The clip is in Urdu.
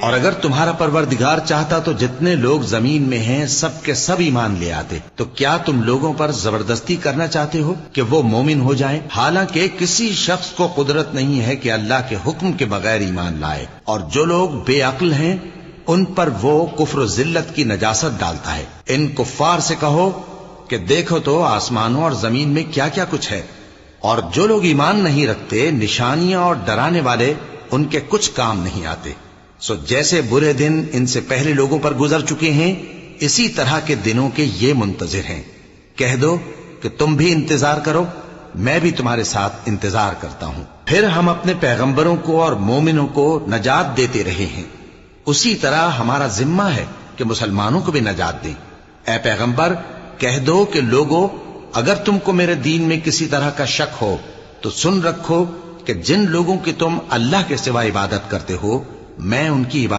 اور اگر تمہارا پروردگار چاہتا تو جتنے لوگ زمین میں ہیں سب کے سب ایمان لے آتے. تو کیا تم لوگوں پر زبردستی کرنا چاہتے ہو کہ وہ مومن ہو جائیں؟ حالانکہ کسی شخص کو قدرت نہیں ہے کہ اللہ کے حکم کے بغیر ایمان لائے. اور جو لوگ بے عقل ہیں ان پر وہ کفر و ذلت کی نجاست ڈالتا ہے. ان کفار سے کہو کہ دیکھو تو آسمانوں اور زمین میں کیا کیا کچھ ہے، اور جو لوگ ایمان نہیں رکھتے نشانیاں اور ڈرانے والے ان کے کچھ کام نہیں آتے. سو جیسے برے دن ان سے پہلے لوگوں پر گزر چکے ہیں اسی طرح کے دنوں کے یہ منتظر ہیں. کہہ دو کہ تم بھی انتظار کرو، میں بھی تمہارے ساتھ انتظار کرتا ہوں. پھر ہم اپنے پیغمبروں کو اور مومنوں کو نجات دیتے رہے ہیں، اسی طرح ہمارا ذمہ ہے کہ مسلمانوں کو بھی نجات دیں. اے پیغمبر کہہ دو کہ لوگو اگر تم کو میرے دین میں کسی طرح کا شک ہو تو سن رکھو کہ جن لوگوں کی تم اللہ کے سوا عبادت کرتے ہو میں ان کی عبادت